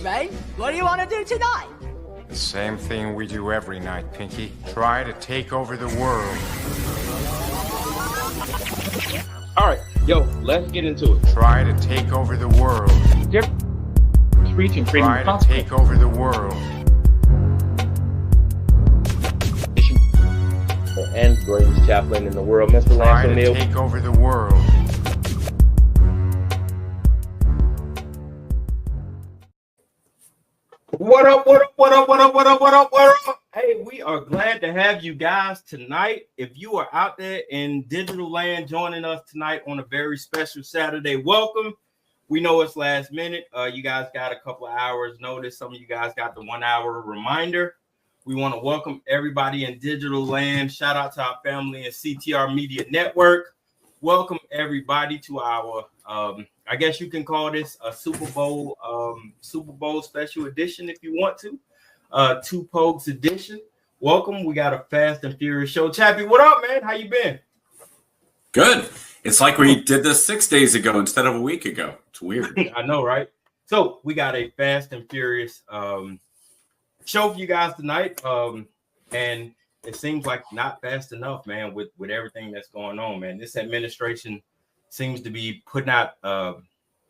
Ray, what do you want to do tonight? The same thing we do every night, Pinky. Try to take over the world. All right, yo, let's get into it. Try to take over the world. Reaching freedom. Try to take over the world. And greatest chaplain in the world, Mr. Try Lance to O'Neill. take over the world. What up, what up, what up, what up, what up, what up, what up? Hey, we are glad to have you guys tonight. If you are out there in digital land joining us tonight on a very special Saturday, welcome. We know it's last minute. You guys got a couple of hours notice. Some of you guys got the 1 hour reminder. We want to welcome everybody in digital land. Shout out to our family and CTR Media Network. Welcome everybody to our, I guess you can call this a Super Bowl special edition if you want to. Two Pogues edition. Welcome. We got a fast and furious show. Chappie, what up, man? How you been? Good. It's like we did this 6 days ago instead of a week ago. It's weird. I know, right? So we got a fast and furious show for you guys tonight. And it seems like not fast enough, man, with everything that's going on, man. This administration seems to be putting out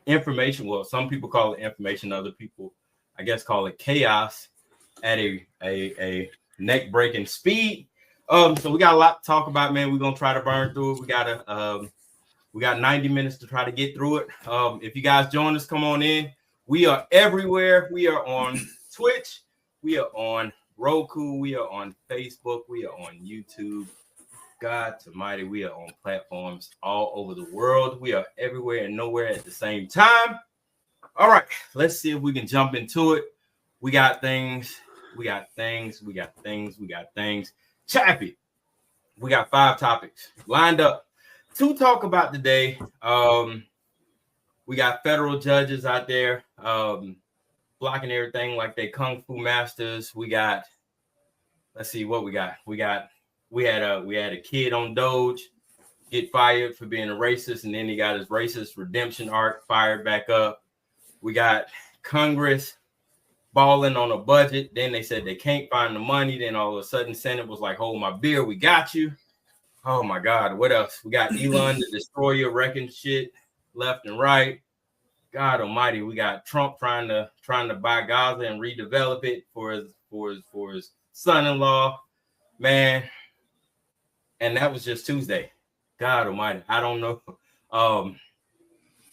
information. Well, some people call it information. Other people, I guess, call it chaos at a neck-breaking speed. So we got a lot to talk about, man. We're gonna try to burn through it. We got 90 minutes to try to get through it. If you guys join us, come on in. We are everywhere. We are on Twitch. We are on Roku. We are on Facebook. We are on YouTube. God Almighty, we are on platforms all over the world. We are everywhere and nowhere at the same time. All right, let's see if we can jump into it. We got things. We got things. We got things. We got things. Chappie, we got 5 topics lined up to talk about today. We got federal judges out there blocking everything like they kung fu masters. We got, let's see what we got. We had a kid on Doge get fired for being a racist, and then he got his racist redemption arc fired back up. We got Congress balling on a budget. Then they said they can't find the money. Then all of a sudden, Senate was like, "Hold my beer, we got you." Oh my God, what else? We got Elon the Destroyer wrecking shit left and right. God Almighty, we got Trump trying to buy Gaza and redevelop it for his son-in-law, man. And that was just Tuesday. God Almighty, I don't know.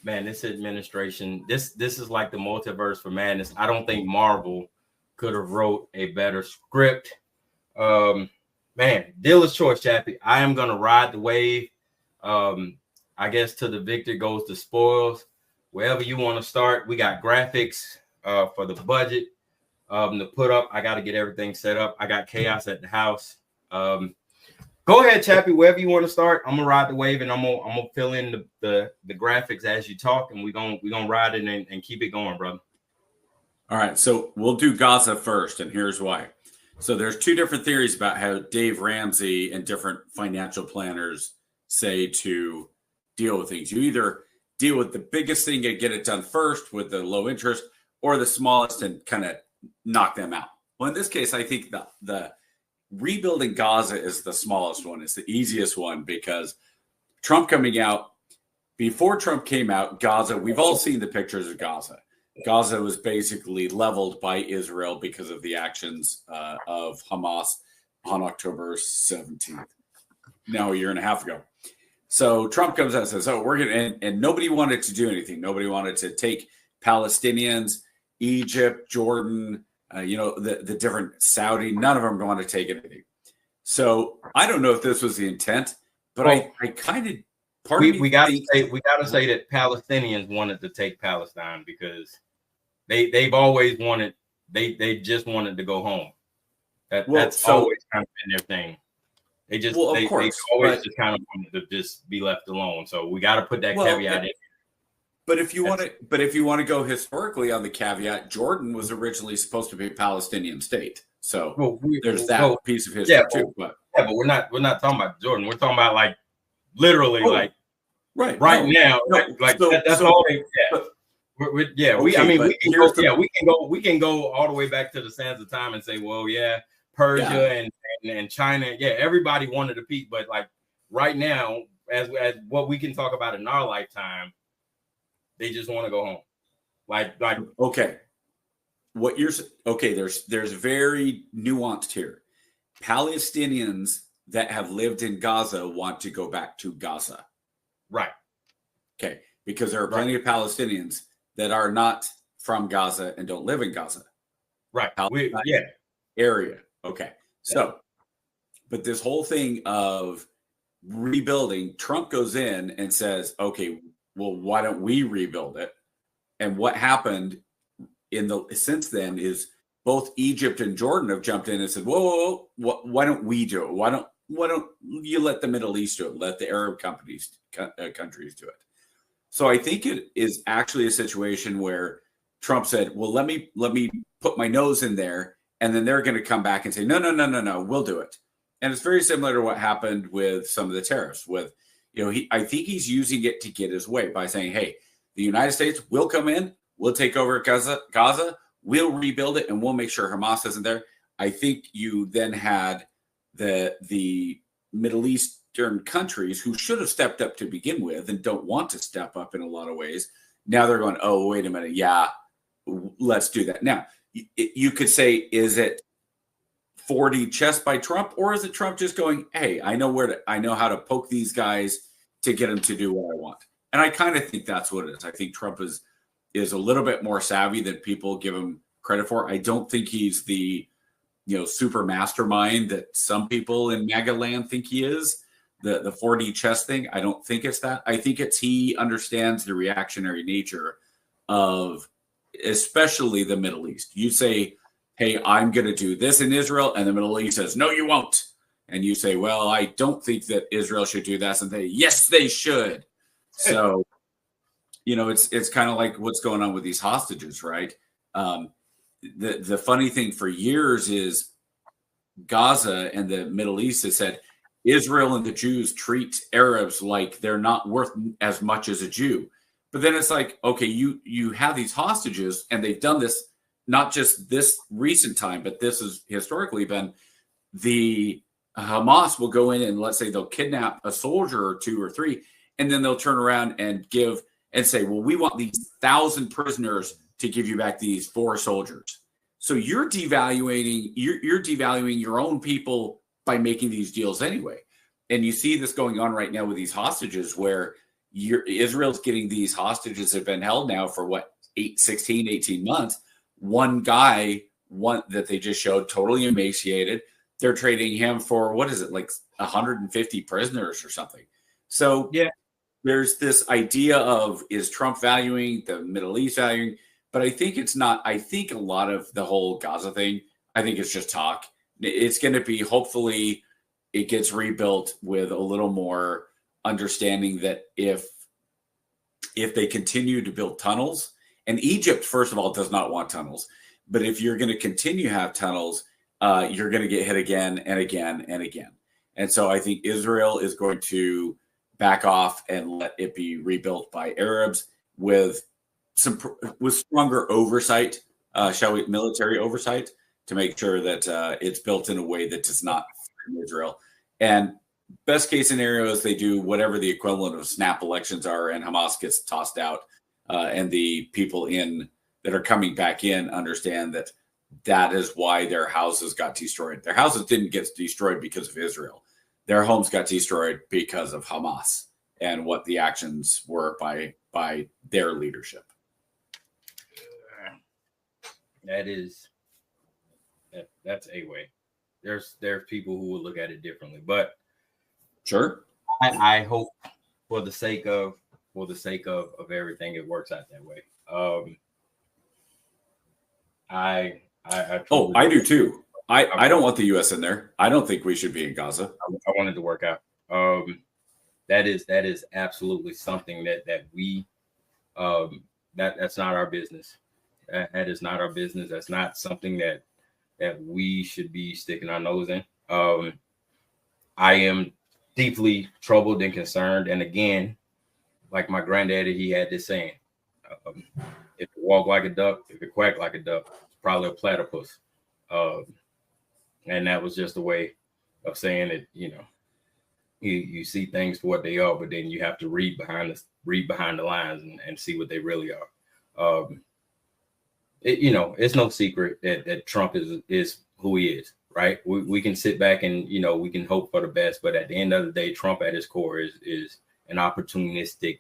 Man, this administration, this is like the multiverse for madness. I don't think Marvel could have wrote a better script. Man, dealer's choice, Chappie. I am gonna ride the wave. I guess to the victor goes the spoils. Wherever you want to start, we got graphics for the budget to put up. I got to get everything set up. I got chaos at the house. Go ahead, Chappie. Wherever you want to start, I'm gonna ride the wave, and I'm gonna fill in the graphics as you talk, and we're gonna ride it and keep it going, brother. All right, so we'll do Gaza first, and here's why. So there's 2 different theories about how Dave Ramsey and different financial planners say to deal with things. You either deal with the biggest thing and get it done first with the low interest, or the smallest and kind of knock them out. Well, in this case, I think the rebuilding Gaza is the smallest one. It's the easiest one because Trump coming out, before Trump came out, Gaza, we've all seen the pictures of Gaza. Gaza was basically leveled by Israel because of the actions of Hamas on October 17th. Now, a year and a half ago. So Trump comes out and says, "Oh, we're going to," and nobody wanted to do anything. Nobody wanted to take Palestinians, Egypt, Jordan, the different Saudi, none of them want to take anything. So I don't know if this was the intent, but I kind of we got to say that Palestinians wanted to take Palestine because they've always wanted they just wanted to go home. That's always kind of been their thing. They always just kind of wanted to just be left alone. So we got to put that caveat in. But if you want to go historically on the caveat, Jordan was originally supposed to be a Palestinian state. So there's that piece of history too. But we're not talking about Jordan. We're talking about like literally now. That's all. Yeah, Okay, I mean, but we can go all the way back to the sands of time and say, well, yeah, Persia and China, yeah, everybody wanted to peak, but like right now, as what we can talk about in our lifetime, they just want to go home. Like okay, there's very nuanced here. Palestinians that have lived in Gaza want to go back to Gaza. Right. Okay, because there are plenty of Palestinians that are not from Gaza and don't live in Gaza. Right. Area. Okay. So, but this whole thing of rebuilding, Trump goes in and says, okay, well, why don't we rebuild it? And what happened since then is both Egypt and Jordan have jumped in and said, whoa, why don't we do it? Why don't you let the Middle East do it? Let the Arab countries do it. So I think it is actually a situation where Trump said, well, let me put my nose in there. And then they're going to come back and say, no, we'll do it. And it's very similar to what happened with some of the tariffs with, I think he's using it to get his way by saying, hey, the United States will come in, we'll take over Gaza, we'll rebuild it, and we'll make sure Hamas isn't there. I think you then had the Middle Eastern countries who should have stepped up to begin with and don't want to step up in a lot of ways. Now they're going, oh, wait a minute. Yeah, let's do that. Now, you could say, is it 4D chess by Trump, or is it Trump just going, hey, I know how to poke these guys to get them to do what I want? And I kind of think that's what it is. I think Trump is a little bit more savvy than people give him credit for. I don't think he's the super mastermind that some people in MAGA land think he is. The 4D chess thing, I don't think it's that. I think he understands the reactionary nature of especially the Middle East. You say, hey, I'm going to do this in Israel, and the Middle East says, no, you won't. And you say, well, I don't think that Israel should do that. And they, yes, they should. So, it's kind of like what's going on with these hostages, right? The funny thing for years is Gaza and the Middle East has said Israel and the Jews treat Arabs like they're not worth as much as a Jew. But then it's like, okay, you have these hostages, and they've done this not just this recent time, but this has historically been the Hamas will go in and let's say they'll kidnap a soldier or two or three, and then they'll turn around and give and say, well, we want these 1,000 prisoners to give you back these 4 soldiers. So you're devaluing your own people by making these deals anyway. And you see this going on right now with these hostages where Israel's getting these hostages that have been held now for 18 months. One guy, that they just showed, totally emaciated. They're trading him for, what is it, like 150 prisoners or something. So yeah, there's this idea of, is Trump valuing the Middle East valuing? But I think it's not. I think a lot of the whole Gaza thing, I think it's just talk. It's going to be, hopefully it gets rebuilt with a little more understanding that if they continue to build tunnels, and Egypt, first of all, does not want tunnels, but if you're going to continue to have tunnels, you're going to get hit again and again and again. And so I think Israel is going to back off and let it be rebuilt by Arabs with stronger oversight, military oversight, to make sure that it's built in a way that does not threaten Israel. And best case scenario is they do whatever the equivalent of snap elections are, and Hamas gets tossed out, and the people that are coming back in understand that is why their houses got destroyed. Their houses didn't get destroyed because of Israel. Their homes got destroyed because of Hamas and what the actions were by their leadership. That's a way. There's people who will look at it differently, but sure. I hope for the sake of everything, it works out that way. I do too. I don't want the U.S. in there. I don't think we should be in Gaza. I wanted to work out. That is absolutely something that we that's not our business. That is not our business. That's not something that we should be sticking our nose in. I am deeply troubled and concerned. And again, like my granddaddy, he had this saying, If it walk like a duck, if it quack like a duck, it's probably a platypus. And that was just a way of saying it. You see things for what they are, but then you have to read behind the lines and see what they really are. It's no secret that Trump is who he is, right? We can sit back and we can hope for the best, but at the end of the day, Trump at his core is an opportunistic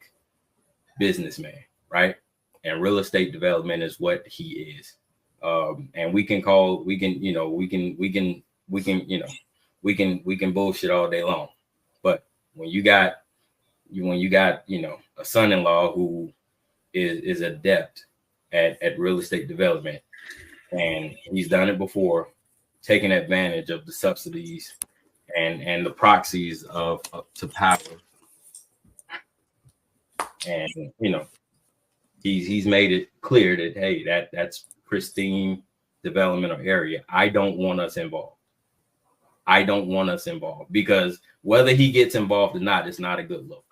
businessman, right? And real estate development is what he is. And we can bullshit all day long, but when you got a son-in-law who is adept at real estate development, and he's done it before, taking advantage of the subsidies and the proxies to power, and he's made it clear that, hey, that's pristine developmental area. I don't want us involved because whether he gets involved or not, it's not a good look.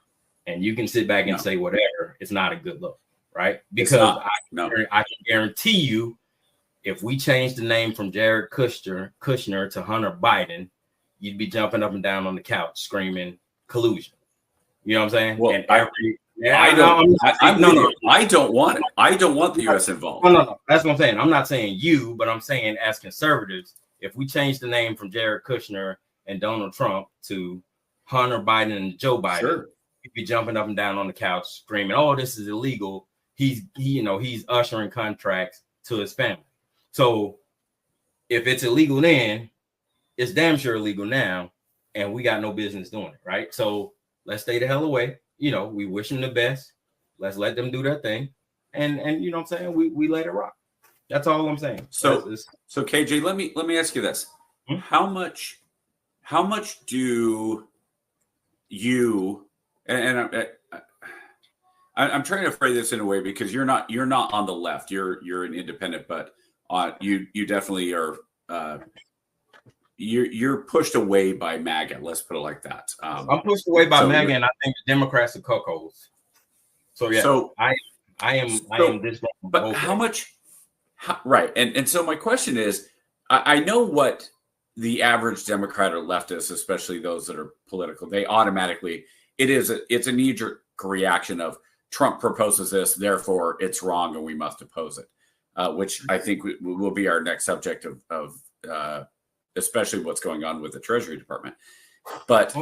And you can sit back and say whatever, it's not a good look, right? Because I can guarantee you, if we change the name from Jared Kushner to Hunter Biden, you'd be jumping up and down on the couch screaming collusion. You know what I'm saying? Well, and I don't want it. I don't want the U.S. involved. No. That's what I'm saying. I'm not saying you, but I'm saying as conservatives, if we change the name from Jared Kushner and Donald Trump to Hunter Biden and Joe Biden, sure, you'd be jumping up and down on the couch screaming, "Oh, this is illegal." He's ushering contracts to his family. So if it's illegal then, it's damn sure illegal now, and we got no business doing it, right? So let's stay the hell away. We wish them the best. Let's let them do their thing, and you know what I'm saying, we let it rock. That's all I'm saying. So KJ, let me ask you this: how much do you and I'm trying to phrase this in a way, because you're not on the left. You're an independent, but you definitely are. You're pushed away by MAGA. Let's put it like that. I'm pushed away by MAGA, and I think the Democrats are cuckolds. So yeah. So I am this. But how much? Right. And so my question is, I know what the average Democrat or leftist, especially those that are political, they automatically, it's a knee-jerk reaction of Trump proposes this, therefore it's wrong and we must oppose it, which I think will be our next subject of especially what's going on with the Treasury Department. But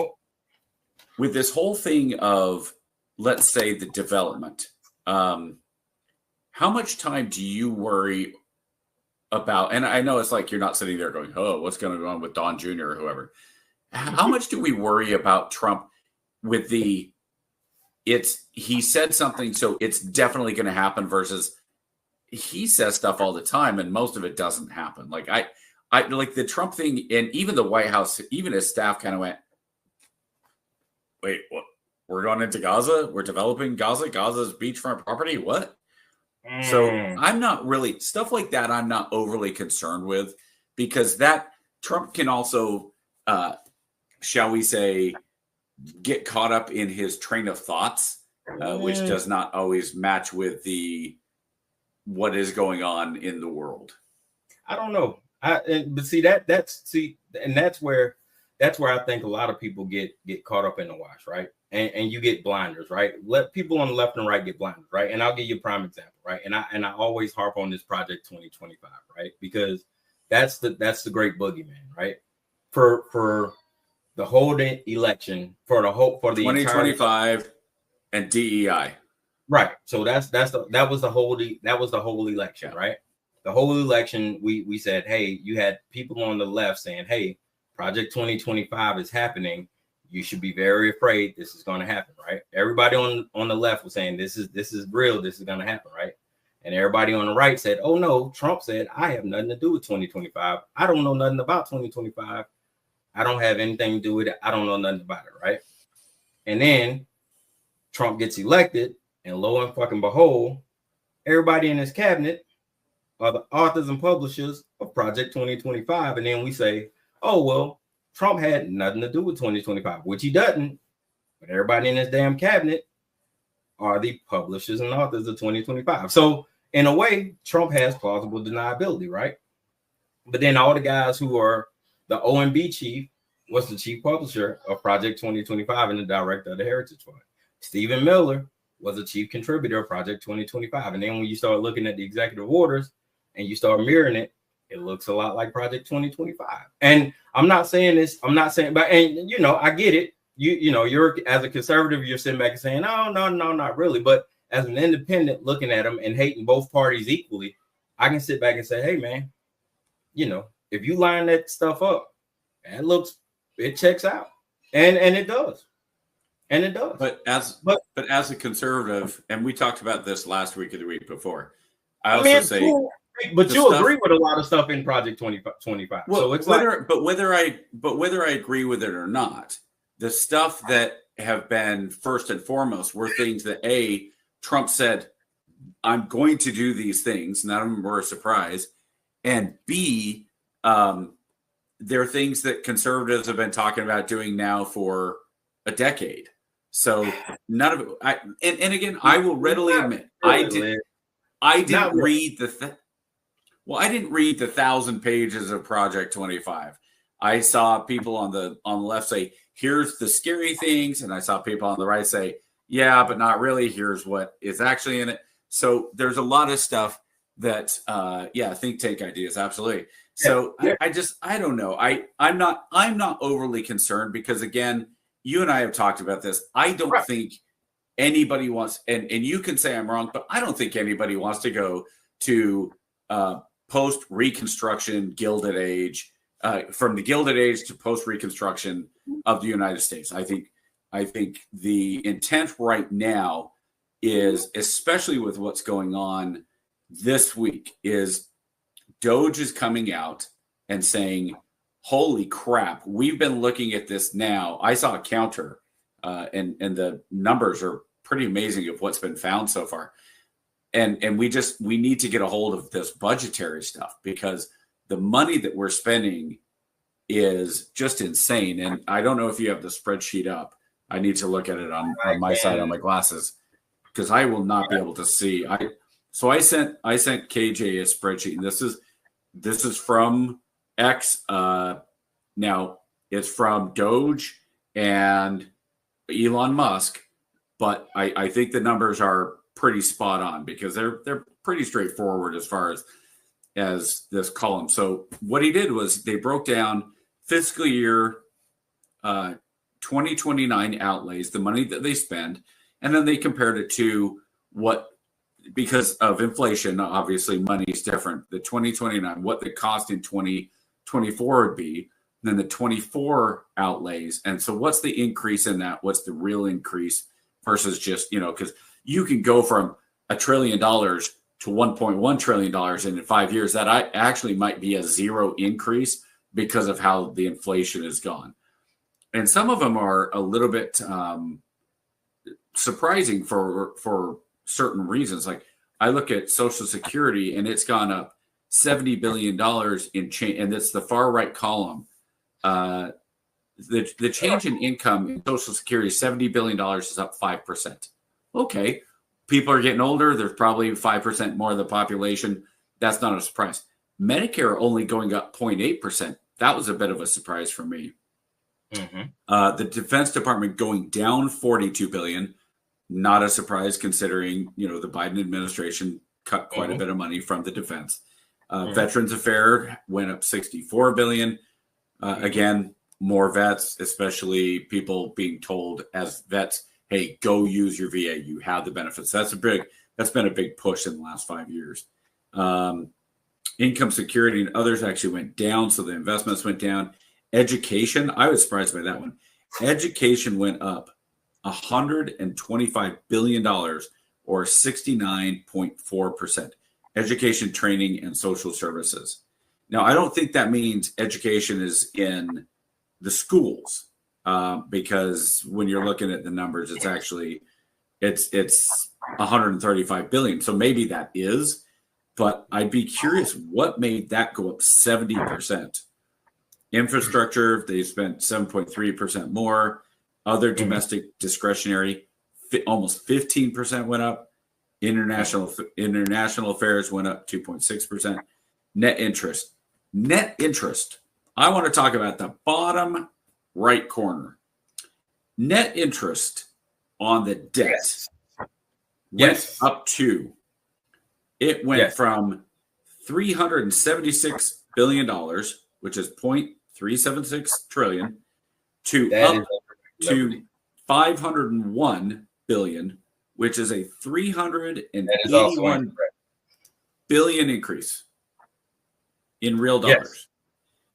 with this whole thing of, let's say, the development, how much time do you worry about? And I know it's like you're not sitting there going, "Oh, what's going on with Don Jr. or whoever." How much do we worry about Trump with he said something, so it's definitely going to happen, versus he says stuff all the time and most of it doesn't happen? Like I like the Trump thing, and even the White House, even his staff kind of went, "Wait, what? We're going into Gaza? We're developing Gaza? Gaza's beachfront property? What?" So I'm not really, stuff like that I'm not overly concerned with, because that Trump can also, shall we say, get caught up in his train of thoughts, which does not always match with what is going on in the world. I don't know. But see that's where I think a lot of people get caught up in the wash, right? And you get blinders, right? Let people on the left and right get blinders, right? And I'll give you a prime example, right? And I always harp on this Project 2025, right? Because that's the great boogeyman, right? For the whole election, for the 2025 and DEI, right? So that was the whole election, right? The whole election, we said, hey, you had people on the left saying, hey, Project 2025 is happening. You should be very afraid this is going to happen, right? Everybody on the left was saying this is real, this is going to happen, right? And everybody on the right said, oh no, Trump said, I have nothing to do with 2025. I don't know nothing about 2025. I don't have anything to do with it. I don't know nothing about it, right? And then Trump gets elected, and lo and fucking behold, everybody in his cabinet are the authors and publishers of Project 2025. And then we say, oh, well, Trump had nothing to do with 2025, which he doesn't. But everybody in his damn cabinet are the publishers and authors of 2025. So in a way, Trump has plausible deniability, right? But then all the guys who are the OMB chief was the chief publisher of Project 2025 and the director of the Heritage Fund. Stephen Miller was a chief contributor of Project 2025. And then when you start looking at the executive orders and you start mirroring it, it looks a lot like Project 2025. And I'm not saying this, but and you know, I get it. You know, you're as a conservative, you're sitting back and saying, no, not really. But as an independent looking at them and hating both parties equally, I can sit back and say, hey, man, you know, if you line that stuff up, it checks out. And it does. And it does. But as a conservative, and we talked about this last week or the week before, I say, cool, but you agree with a lot of stuff in Project 2025. Well, so it's whether I agree with it or not, the stuff that have been first and foremost were things that Trump said, I'm going to do these things. None of them were a surprise. And B, there are things that conservatives have been talking about doing now for a decade. So none of it. And again, I will readily admit, I didn't read the 1,000 pages of Project 25. I saw people on the left say, here's the scary things. And I saw people on the right say, yeah, but not really. Here's what is actually in it. So there's a lot of stuff that, think tank ideas. Absolutely. So yeah. I don't know. I'm not overly concerned because again, you and I have talked about this. I don't think anybody wants, and you can say I'm wrong, but I don't think anybody wants to go to post-Reconstruction Gilded Age, from the Gilded Age to post-Reconstruction of the United States. I think the intent right now is, especially with what's going on this week, is Doge is coming out and saying, holy crap, we've been looking at this now. I saw a counter and the numbers are pretty amazing of what's been found so far. And we need to get a hold of this budgetary stuff because the money that we're spending is just insane. And I don't know if you have the spreadsheet up. I need to look at it on my side on my glasses because I will not be able to see. So I sent KJ a spreadsheet, and this is from X. Now it's from Doge and Elon Musk, but I think the numbers are pretty spot on because they're pretty straightforward as far as this column. So what he did was they broke down fiscal year 2029 outlays, the money that they spend, and then they compared it to what, because of inflation, obviously money is different. The 2029, what the cost in 2024 would be, and then the 24 outlays. And so what's the increase in that? What's the real increase versus just, because you can go from $1 trillion to $1.1 trillion in 5 years. That actually might be a zero increase because of how the inflation has gone. And some of them are a little bit surprising for certain reasons. Like I look at Social Security and it's gone up $70 billion in change, and it's the far right column. The change in income in Social Security, $70 billion is up 5%. Okay, people are getting older. There's probably 5% more of the population. That's not a surprise. Medicare only going up 0.8%. That was a bit of a surprise for me. Mm-hmm. The Defense Department going down $42 billion. Not a surprise considering, the Biden administration cut quite a bit of money from the defense. Veterans Affairs went up $64 billion. Again, more vets, especially people being told as vets, hey, go use your VA. You have the benefits. That's been a big push in the last 5 years. Income security and others actually went down. So the investments went down. Education, I was surprised by that one. Education went up $125 billion or 69.4%. Education, training, and social services. Now, I don't think that means education is in the schools because when you're looking at the numbers, it's actually it's $135 billion. So maybe that is, but I'd be curious what made that go up 70%. Infrastructure, they spent 7.3% more. Other domestic discretionary, almost 15% went up. International affairs went up 2.6%. Net interest. I want to talk about the bottom right corner. Net interest on the debt went up to. It went from $376 billion, which is 0.376 trillion, to 501 billion, which is a 381 billion increase in real dollars.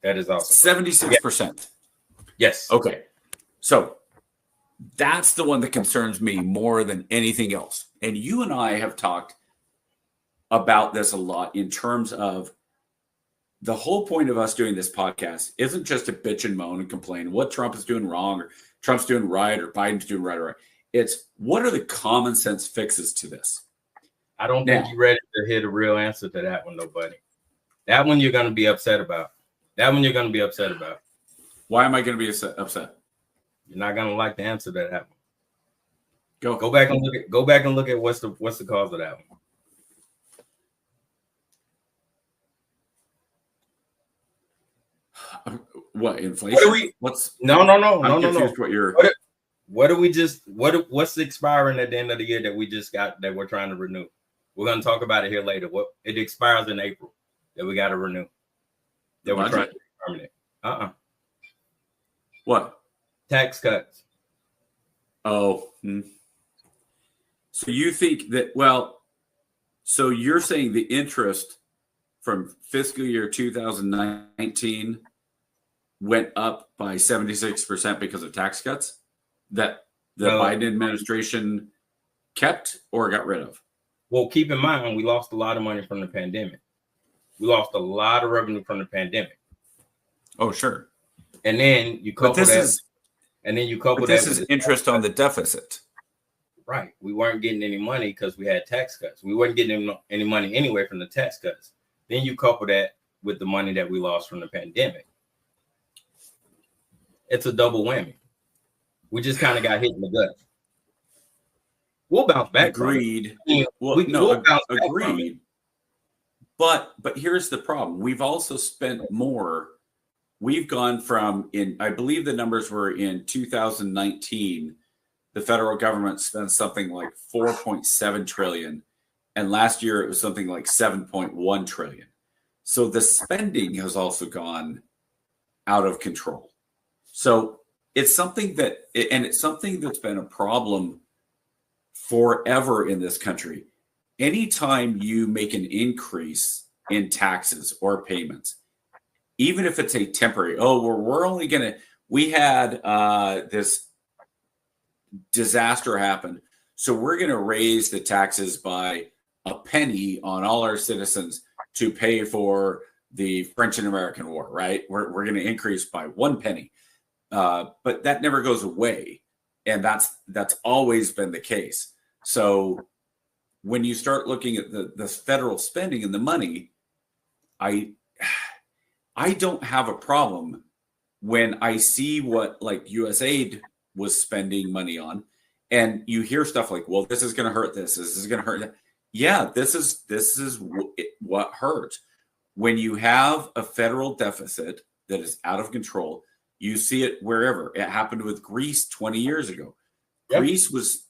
That is awesome. 76%. Yes. Okay. So that's the one that concerns me more than anything else. And you and I have talked about this a lot in terms of the whole point of us doing this podcast isn't just to bitch and moan and complain what Trump is doing wrong or Trump's doing right or Biden's doing right. It's what are the common sense fixes to this? I don't think you're ready to hear the real answer to that one, though, buddy. That one you're going to be upset about. Why am I going to be upset? You're not going to like the answer to that one. Go back and look at what's the cause of that one. What inflation? What's expiring at the end of the year that we just got that we're trying to renew? We're going to talk about it here later. It expires in April that we got to renew. That we're trying to terminate. What? Tax cuts. Oh. So you think that, so you're saying the interest from fiscal year 2019 went up by 76% because of tax cuts that the Biden administration kept or got rid of? Well, keep in mind, we lost a lot of money from the pandemic. We lost a lot of revenue from the pandemic. Oh, sure. And then you couple this is interest on the deficit. Right. We weren't getting any money because we had tax cuts. We weren't getting any money anyway from the tax cuts. Then you couple that with the money that we lost from the pandemic. It's a double whammy. We just kind of got hit in the gut. We'll bounce back. Agreed. Agreed. But here's the problem. We've also spent more. We've gone from I believe the numbers were in 2019, the federal government spent something like 4.7 trillion. And last year it was something like 7.1 trillion. So the spending has also gone out of control. So it's something that's been a problem forever in this country. Anytime you make an increase in taxes or payments, even if it's a temporary, we had this disaster happen, so we're going to raise the taxes by a penny on all our citizens to pay for the French and American War, right? We're going to increase by 1 penny. But that never goes away. And that's always been the case. So when you start looking at the federal spending and the money, I don't have a problem when I see what like USAID was spending money on, and you hear stuff like, well, this is going to hurt this is going to hurt that. Yeah, this is what hurts. When you have a federal deficit that is out of control, you see it wherever. It happened with Greece 20 years ago. Yep. Greece was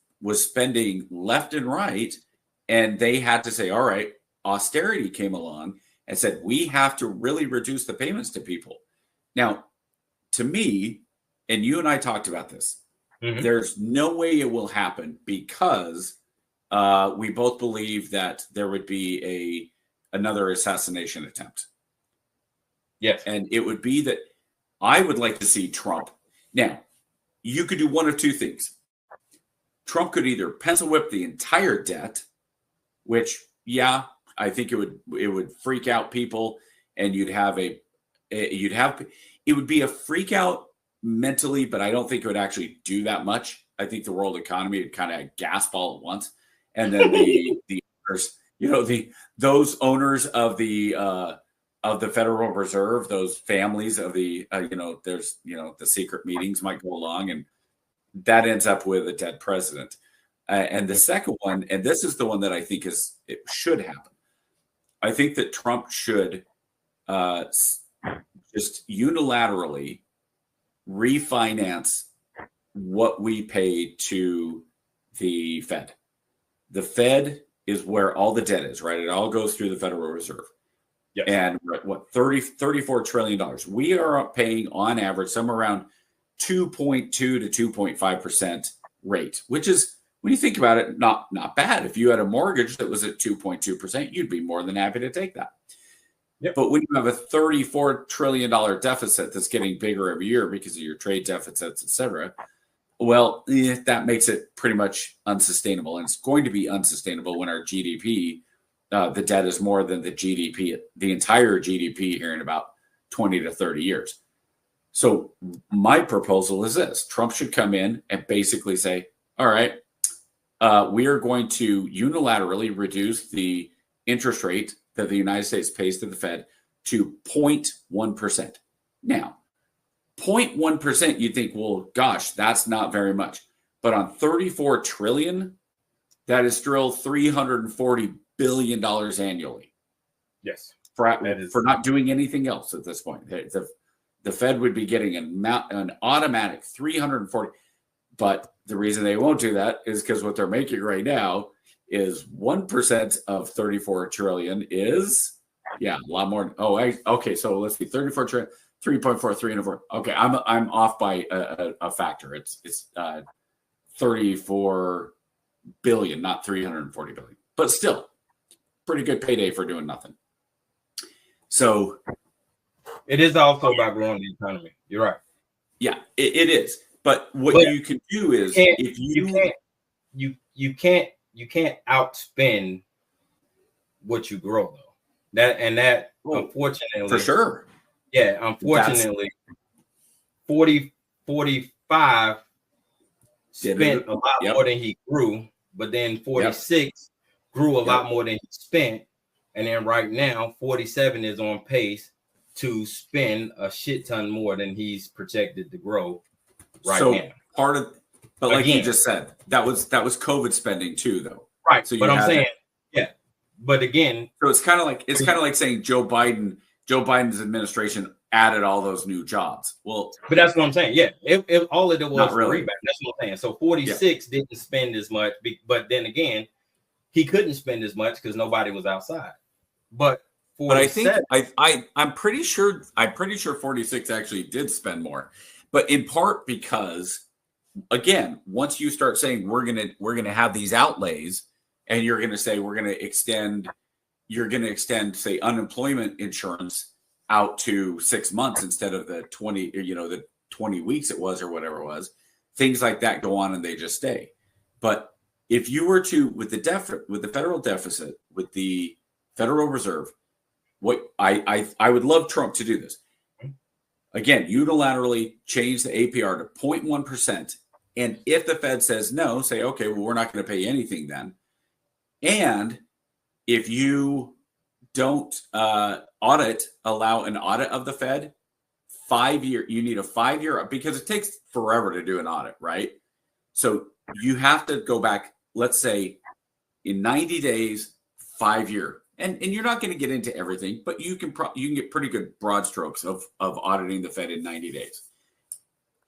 spending left and right, and they had to say, all right, austerity came along and said, we have to really reduce the payments to people. Now, to me, and you and I talked about this, there's no way it will happen because we both believe that there would be another assassination attempt. Yes. And it would be that I would like to see Trump. Now, you could do one of two things. Trump could either pencil whip the entire debt, which, yeah, I think it would freak out people, and it would be a freak out mentally, but I don't think it would actually do that much. I think the world economy would kind of gasp all at once, and then the owners, those owners of the Federal Reserve, those families of the the secret meetings might go along, and that ends up with a dead president. And the second one, and this is the one that I think it should happen. I think that Trump should just unilaterally refinance what we pay to the Fed. The Fed is where all the debt is, right? It all goes through the Federal Reserve. Yes. And we're at what, $34 trillion. We are paying on average somewhere around 2.2 to 2.5% rate, which is, when you think about it, not bad. If you had a mortgage that was at 2.2%, you'd be more than happy to take that. Yep. But when you have a $34 trillion deficit that's getting bigger every year because of your trade deficits, et cetera, well, that makes it pretty much unsustainable. And it's going to be unsustainable when our GDP, the debt is more than the GDP, the entire GDP here in about 20 to 30 years. So my proposal is this. Trump should come in and basically say, all right, we are going to unilaterally reduce the interest rate that the United States pays to the Fed to 0.1%. Now, 0.1%, you think, well, gosh, that's not very much. But on 34 trillion, that is still $340 billion annually. Yes. For not doing anything else at this point. The Fed would be getting an automatic 340. But the reason they won't do that is because what they're making right now is 1% of 34 trillion is, a lot more. Okay. So let's see, 34 trillion, 3.4, 304. Okay. I'm off by a factor. It's 34 billion, not 340 billion, but still pretty good payday for doing nothing. So it is also about growing the economy. You're right. Yeah, it is. But what you can do is if you can't outspend what you grow though. Unfortunately, for sure. Yeah, unfortunately, 45 spent a lot more than he grew, but then 46 grew a lot more than he spent. And then right now, 47 is on pace to spend a shit ton more than he's projected to grow now. But like you just said, that was COVID spending too, though. Right. So but I'm saying, but again, so it's kind of like saying Joe Biden's administration added all those new jobs. Well, but that's what I'm saying. Yeah, if all of it was really. Rebound, that's what I'm saying. So 46 didn't spend as much, but then again, he couldn't spend as much because nobody was outside. But I think I'm pretty sure 46 actually did spend more, but in part because, again, once you start saying we're gonna have these outlays, and you're gonna say you're gonna extend say unemployment insurance out to 6 months instead of the 20 weeks it was or whatever it was, things like that go on and they just stay. But if you were to with the federal deficit, with the Federal Reserve, what I would love Trump to do this. Again, unilaterally change the APR to 0.1%. And if the Fed says no, say, okay, well, we're not going to pay anything then. And if you don't allow an audit of the Fed, you need a 5-year, because it takes forever to do an audit, right? So you have to go back, let's say in 90 days, 5-year. And you're not going to get into everything, but you can get pretty good broad strokes of auditing the Fed in 90 days.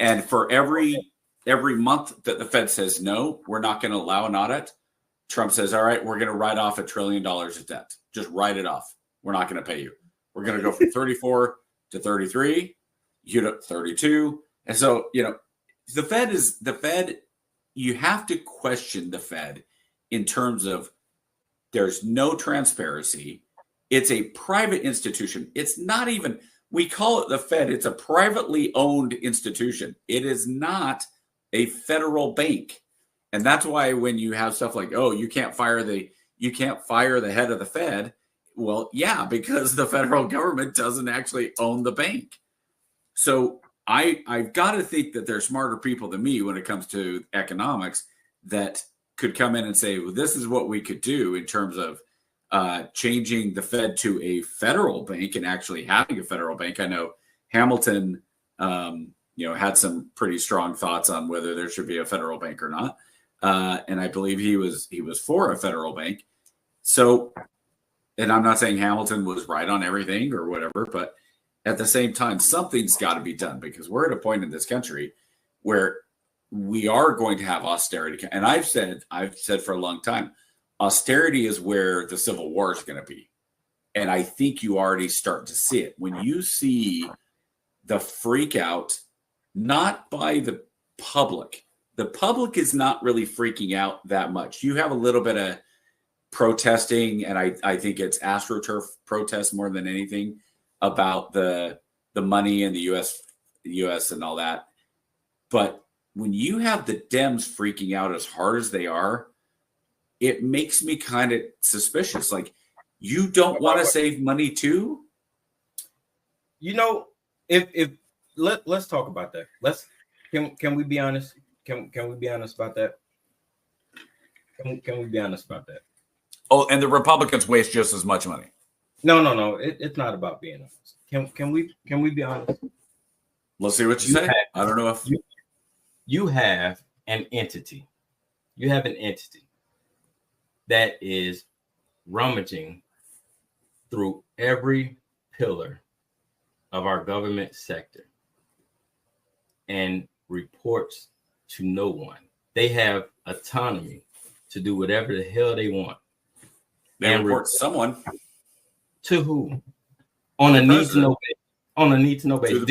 And for every month that the Fed says no, we're not going to allow an audit, Trump says, all right, we're going to write off $1 trillion of debt. Just write it off. We're not going to pay you. We're going to go from 34 to 33, you to 32. And so, the Fed, you have to question the Fed in terms of there's no transparency. It's a private institution. It's not even, we call it the Fed. It's a privately owned institution. It is not a federal bank. And that's why when you have stuff like, oh, you can't fire the head of the Fed. Well, yeah, because the federal government doesn't actually own the bank. So I've got to think that there's smarter people than me when it comes to economics that could come in and say, well, this is what we could do in terms of changing the Fed to a federal bank and actually having a federal bank. I know Hamilton, had some pretty strong thoughts on whether there should be a federal bank or not. and I believe he was for a federal bank. So, and I'm not saying Hamilton was right on everything or whatever, but at the same time, something's got to be done because we're at a point in this country where we are going to have austerity. And I've said for a long time, austerity is where the Civil War is going to be. And I think you already start to see it. When you see the freak out, not by the public is not really freaking out that much. You have a little bit of protesting, and I think it's AstroTurf protests more than anything about the money in the US and all that. But when you have the Dems freaking out as hard as they are, it makes me kind of suspicious. Like, you don't want to save money too? You know, if let's talk about that. Can we be honest? Can we be honest about that? Can we be honest about that? Oh, and the Republicans waste just as much money. No. It's not about being honest. Can we be honest? Let's see what you say. I don't know if you have an entity. You have an entity that is rummaging through every pillar of our government sector and reports to no one. They have autonomy to do whatever the hell they want. They report someone. To who? On a need to know basis. On a need to know basis.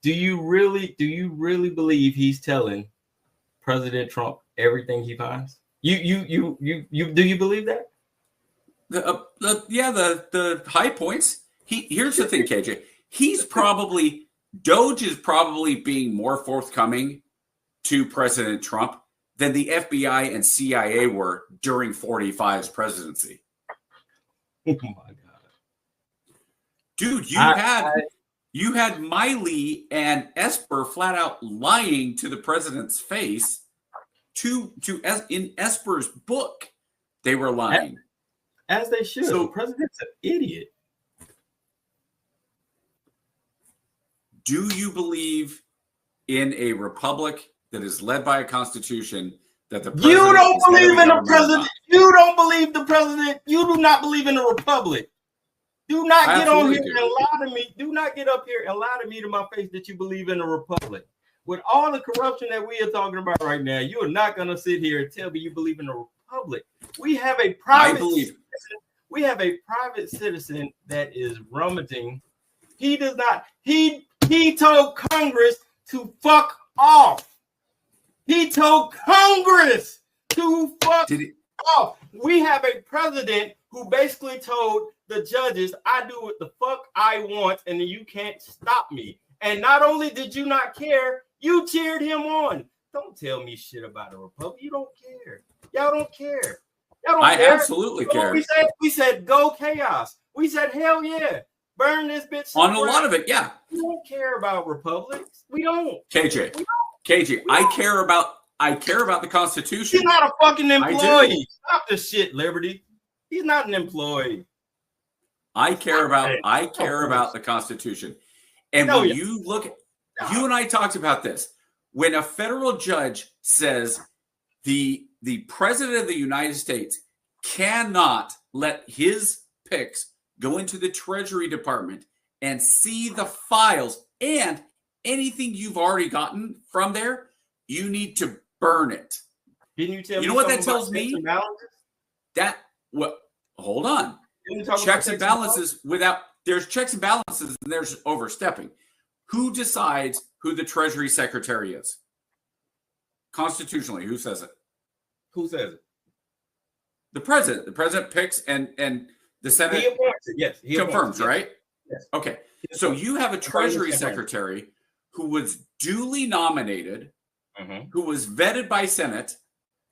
Do you really think he's telling President Trump everything he finds? Do you believe that? The high points. Here's the thing, KJ. Doge is probably being more forthcoming to President Trump than the FBI and CIA were during 45's presidency. Oh my God. Dude, you had Miley and Esper flat out lying to the president's face in Esper's book. They were lying. As they should. So the president's an idiot. Do you believe in a republic that is led by a constitution that the president You don't believe in the president. You don't believe the president. You do not believe in a republic. Do not get on here and lie to me. Do not get up here and lie to me to my face that you believe in a republic. With all the corruption that we are talking about right now, you are not going to sit here and tell me you believe in a republic. We have a private citizen that is rummaging. He does not. He told Congress to fuck off. He told Congress to fuck off. We have a president who basically told the judges, I do what the fuck I want, and you can't stop me. And not only did you not care, you cheered him on. Don't tell me shit about a republic. You don't care. Y'all don't care. Y'all don't care. Absolutely care. We said go chaos. We said hell yeah. Burn this bitch. On a lot of it, yeah. We don't care about republics. We don't. KJ, I care about the Constitution. He's not a fucking employee. Stop this shit, Liberty. He's not an employee. I care about the Constitution. And when you look, you and I talked about this. When a federal judge says the president of the United States cannot let his picks go into the Treasury Department and see the files and anything you've already gotten from there, you need to burn it. Can you tell me? You know what that tells me? Hold on. Checks and balances there's checks and balances and there's overstepping. Who decides who the Treasury Secretary is? Constitutionally, who says it? Who says it? The president. The president picks and the Senate he confirms, right? Yes. Okay. So you have a Treasury Secretary who was duly nominated, who was vetted by Senate,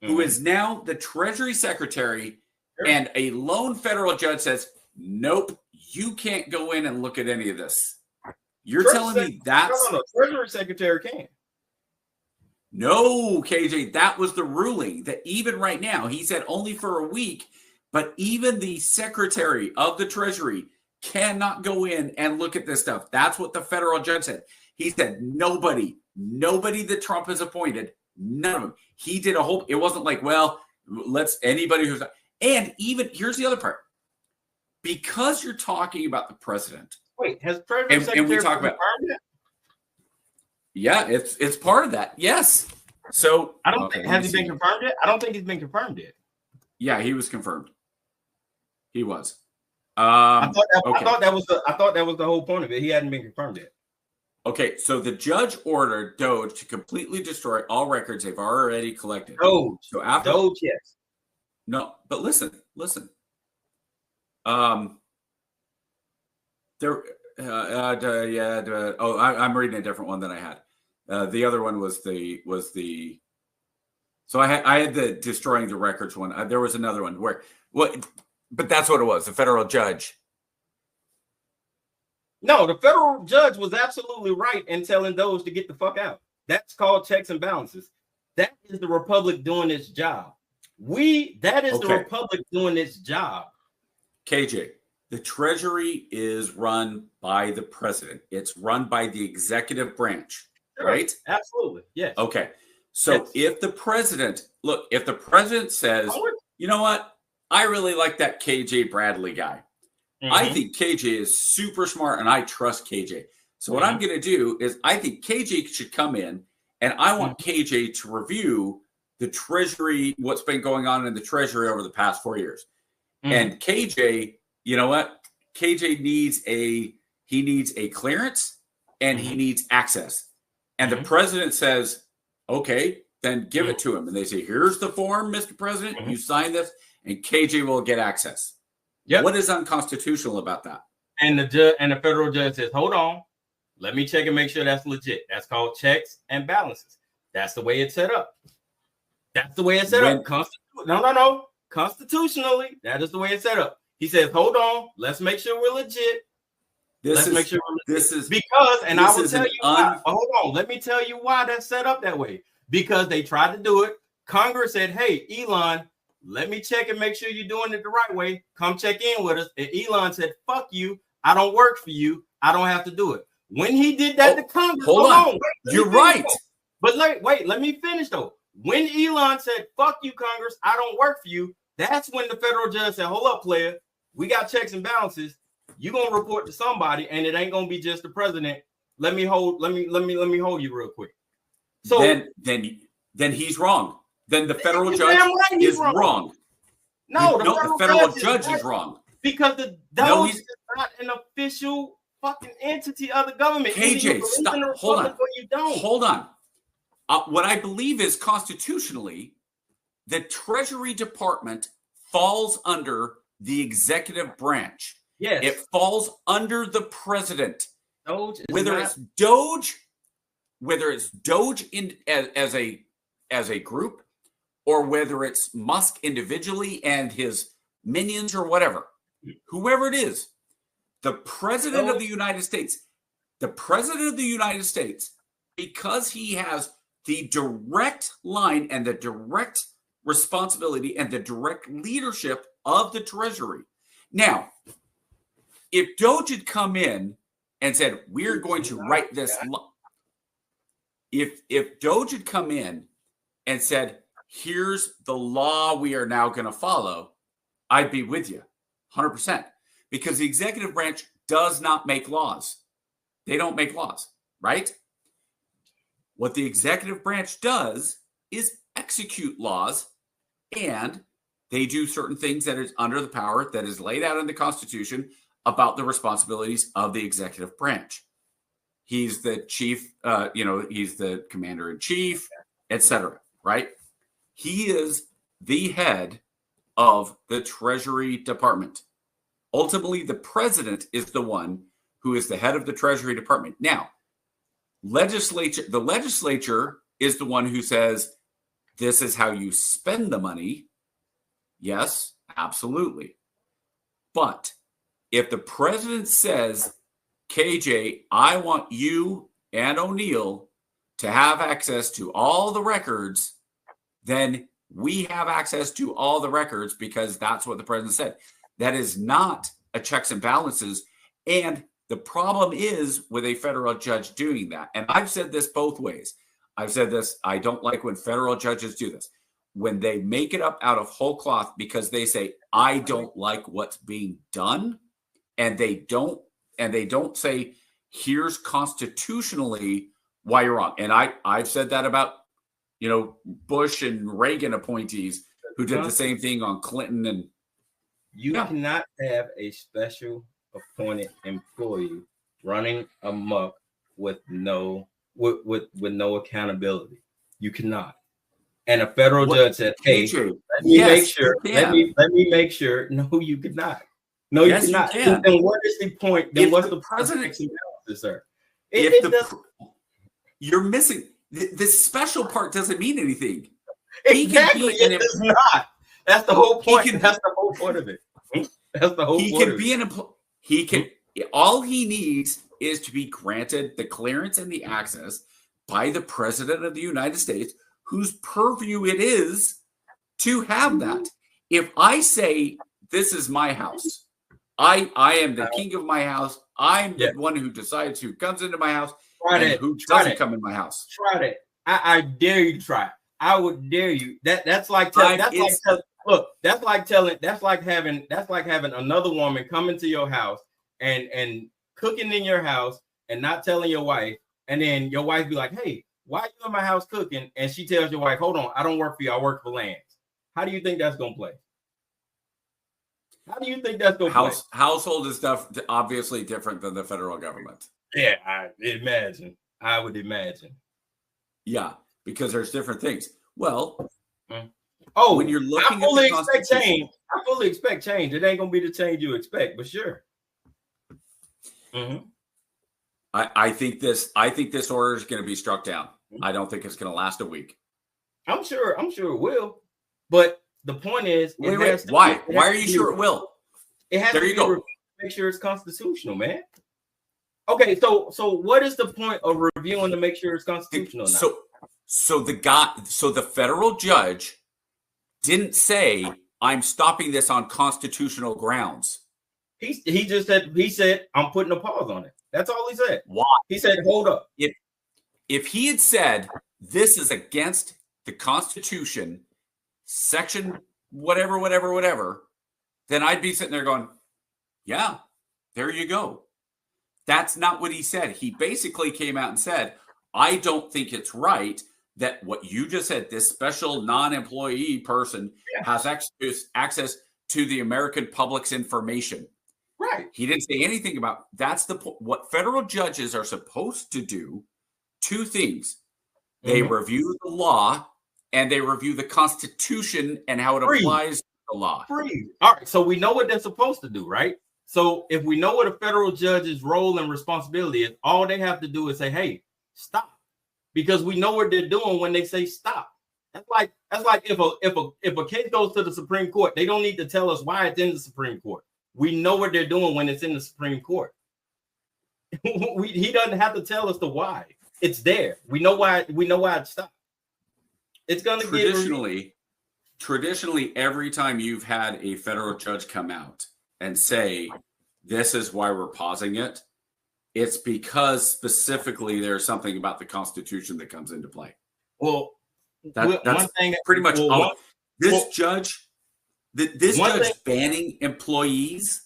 who is now the Treasury Secretary, and a lone federal judge says, nope, you can't go in and look at any of this. You're telling me that's... No, Treasury Secretary can. No, KJ, that was the ruling that even right now, he said only for a week, but even the Secretary of the Treasury cannot go in and look at this stuff. That's what the federal judge said. He said nobody that Trump has appointed, None of them. He did a whole, it wasn't like, well, let's anybody who's, and even here's the other part. Because you're talking about the president. Wait, has President and we talk about it? Yeah, it's part of that. Yes. So I don't think has he been confirmed yet? I don't think he's been confirmed yet. Yeah, he was confirmed. He was. I thought that was the whole point of it. He hadn't been confirmed yet. Okay, so the judge ordered Doge to completely destroy all records they've already collected. Doge. So after Doge, yes. No, but listen. There. I'm reading a different one than I had. The other one was the. So I had the destroying the records one. There was another one where but that's what it was. The federal judge. No, the federal judge was absolutely right in telling those to get the fuck out. That's called checks and balances. That is the Republic doing its job. The Republic doing its job. KJ, the Treasury is run by the president. It's run by the executive branch, right? Absolutely. Yes. Okay. So if the president says, you know what? I really like that KJ Bradley guy. Mm-hmm. I think KJ is super smart and I trust KJ. So what I'm going to do is I think KJ should come in and I want KJ to review the Treasury, what's been going on in the Treasury over the past 4 years. Mm-hmm. And KJ, you know what? KJ needs a clearance and he needs access. And the president says, okay, then give it to him. And they say, here's the form, Mr. President. You sign this and KJ will get access. Yep. What is unconstitutional about that? And the federal judge says, hold on, let me check and make sure that's legit. That's called checks and balances. That's the way it's set up. That's the way it's set up. No. Constitutionally, that is the way it's set up. He says, hold on, let's make sure we're legit. Let's make sure we're legit. Because I will tell you why. Hold on, let me tell you why that's set up that way. Because they tried to do it. Congress said, hey, Elon, let me check and make sure you're doing it the right way. Come check in with us. And Elon said, fuck you. I don't work for you. I don't have to do it. When he did that to Congress, hold on. You're right. But wait, let me finish though. When Elon said, fuck you, Congress, I don't work for you, that's when the federal judge said, hold up, player. We got checks and balances. You're gonna report to somebody, and it ain't gonna be just the president. Let me hold you real quick. So then he's wrong. Then the federal judge is wrong. No, the federal judge is wrong. Because Doge is not an official fucking entity of the government. KJ, stop. Hold on. What I believe is constitutionally, the Treasury Department falls under the executive branch. Yes. It falls under the president. Whether it's Doge as a group, or whether it's Musk individually and his minions or whatever, whoever it is, the president of the United States, because he has the direct line and the direct responsibility and the direct leadership of the Treasury. Now, if Doge had come in and said, we're going to write this, if Doge had come in and said, here's the law we are now going to follow, I'd be with you 100%, because the executive branch does not make laws. They don't make laws, right? What the executive branch does is execute laws, and they do certain things that is under the power that is laid out in the Constitution about the responsibilities of the executive branch. He's the chief, he's the commander in chief, etc., right? He is the head of the Treasury Department. Ultimately, the president is the one who is the head of the Treasury Department. Now, the legislature is the one who says, this is how you spend the money. Yes, absolutely. But if the president says, KJ, I want you and O'Neill to have access to all the records, then we have access to all the records because that's what the president said. That is not a checks and balances. And the problem is with a federal judge doing that. And I've said this both ways. I've said this. I don't like when federal judges do this. When they make it up out of whole cloth because they say, I don't like what's being done, and they don't say, here's constitutionally why you're wrong. And I've said that about, Bush and Reagan appointees who did the same thing on Clinton. And you cannot have a special appointed employee running amok with no accountability. You cannot. And a federal judge said, "Hey, let me make sure." No, you cannot. No, you cannot. Then what is the point? Then what's the president analysis, sir? You're missing the special part. Doesn't mean anything. Exactly, it does not. That's the whole point. That's the whole point of it. That's the whole point. He can be an employee. He can. All he needs is to be granted the clearance and the access by the president of the United States, whose purview it is to have that. If I say, this is my house, I am the king of my house, I'm the one who decides who comes into my house and who doesn't come in my house. Try it. I dare you to try it. I would dare you. That's like having another woman come into your house and cooking in your house and not telling your wife, and then your wife be like, "Hey, why are you in my house cooking?" And she tells your wife, "Hold on, I don't work for you. I work for Lance." How do you think that's gonna play? How do you think that's gonna play? Household is obviously different than the federal government. Yeah, I would imagine. Yeah, because there's different things. Well, when you're looking at the Constitution, I fully expect change. It ain't gonna be the change you expect, but sure. Mm-hmm. I think this order is going to be struck down. I don't think it's going to last a week. I'm sure it will. But the point is, why? Why are you sure it will? It has to make sure it's constitutional, man. Okay, so what is the point of reviewing to make sure it's constitutional now? So the federal judge didn't say, I'm stopping this on constitutional grounds. He just said I'm putting a pause on it. That's all he said. Why? He said, hold up. If he had said this is against the Constitution, section whatever, then I'd be sitting there going, yeah, there you go. That's not what he said. He basically came out and said, I don't think it's right that what you just said, this special non-employee person has access to the American public's information. Right. He didn't say anything about that's what federal judges are supposed to do. Two things. They review the law and they review the Constitution and how it applies to the law. All right. So we know what they're supposed to do, right? So if we know what a federal judge's role and responsibility is, all they have to do is say, hey, stop. Because we know what they're doing when they say stop. That's like if a case goes to the Supreme Court, they don't need to tell us why it's in the Supreme Court. We know what they're doing when it's in the Supreme Court. He doesn't have to tell us the why. It's there. We know why it stopped. It's going to traditionally, every time you've had a federal judge come out and say, this is why we're pausing it, it's because specifically there's something about the Constitution that comes into play. Well, that's one thing, pretty much all. This judge banning employees.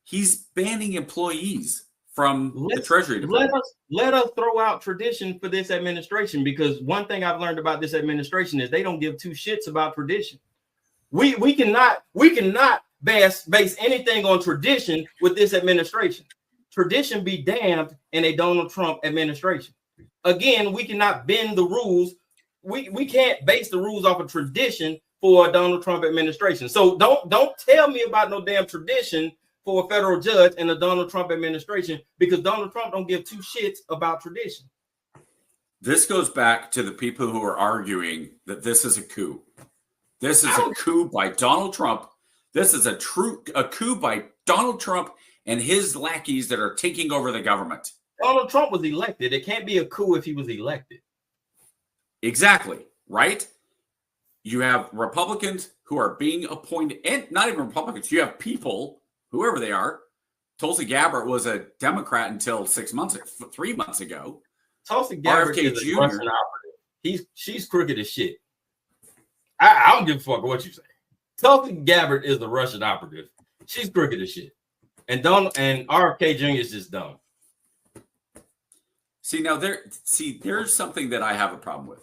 He's banning employees from the Treasury Department. Let us throw out tradition for this administration, because one thing I've learned about this administration is they don't give two shits about tradition. We cannot base anything on tradition with this administration. Tradition be damned in a Donald Trump administration. Again, we cannot bend the rules. We can't base the rules off of tradition for a Donald Trump administration. So don't tell me about no damn tradition for a federal judge in a Donald Trump administration, because Donald Trump don't give two shits about tradition. This goes back to the people who are arguing that this is a coup. This is a coup by Donald Trump. This is a coup by Donald Trump and his lackeys that are taking over the government. Donald Trump was elected. It can't be a coup if he was elected. Exactly, right? You have Republicans who are being appointed, and not even Republicans. You have people, whoever they are. Tulsi Gabbard was a Democrat until 3 months ago. Tulsi Gabbard RFK is a Jr. Russian operative. She's crooked as shit. I don't give a fuck what you say. Tulsi Gabbard is the Russian operative. She's crooked as shit. And RFK Jr. is just dumb. See, now there's something that I have a problem with.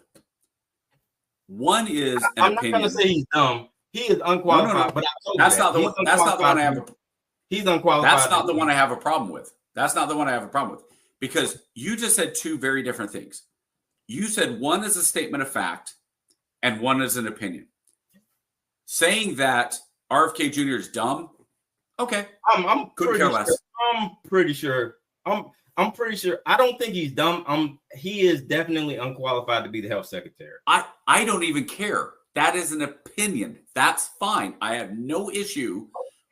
One is I'm not going to say he's dumb. He is unqualified. No. But that's not the one. That's not the one I have. He's unqualified. That's not the one I have a problem with. That's not the one I have a problem with, because you just said two very different things. You said one is a statement of fact, and one is an opinion. Saying that RFK Jr. is dumb, okay. I'm pretty sure. I'm pretty sure. I don't think he's dumb. He is definitely unqualified to be the health secretary. I don't even care. That is an opinion. That's fine. I have no issue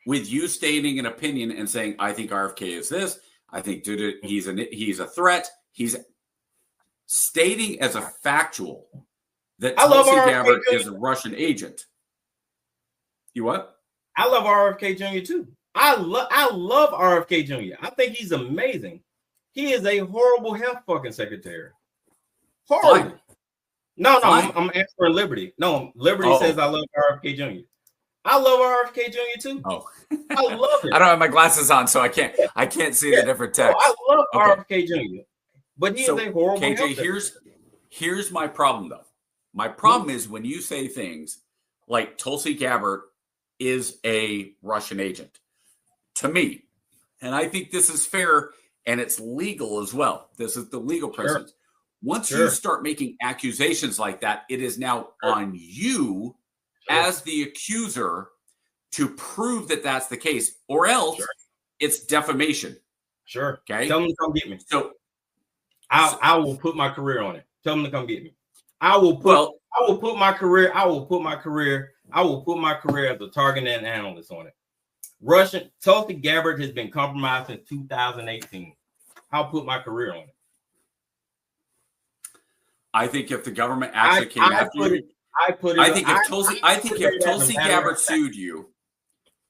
with you stating an opinion and saying, I think RFK is this. I think he's a threat. He's stating as a factual that Tulsi Gabbard is a Russian agent. You what? I love RFK Jr. too. I love RFK Jr. I think he's amazing. He is a horrible health fucking secretary. Horrible. Fine. No, I'm answering Liberty. No, Liberty says I love RFK Jr. I love RFK Jr. too. Oh, I love it. I don't have my glasses on, so I can't see the different text. I love RFK Jr. But he's a horrible KJ, here's my problem though. My problem is when you say things like Tulsi Gabbard is a Russian agent. To me, and I think this is fair and it's legal as well. This is the legal precedent. Sure. Once you start making accusations like that, it is now on you as the accuser to prove that that's the case, or else it's defamation. Sure. Okay. Tell them to come get me. So I will put my career on it. Tell them to come get me. I will put my career as a target and analyst on it. Tulsi Gabbard has been compromised since 2018. I'll put my career on it. I think if the government actually came after you, I think if Tulsi Gabbard sued you,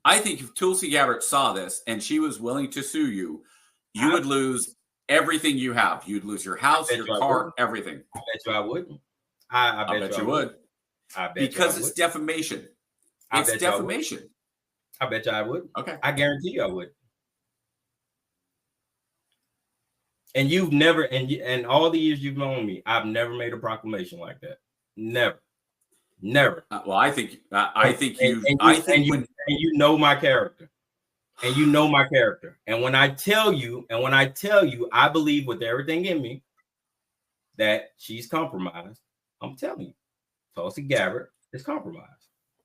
I think if Tulsi Gabbard saw this and she was willing to sue you, you would lose everything you have. You'd lose your house, your car, everything. I bet you I wouldn't. I bet you would. Because it's defamation. It's defamation. I bet you I would. Okay. I guarantee you I would. And you've never, and all the years you've known me, I've never made a proclamation like that. Never. Well, I think you know my character. And you know my character. And when I tell you, I believe with everything in me that she's compromised, I'm telling you, Tulsi Gabbard is compromised.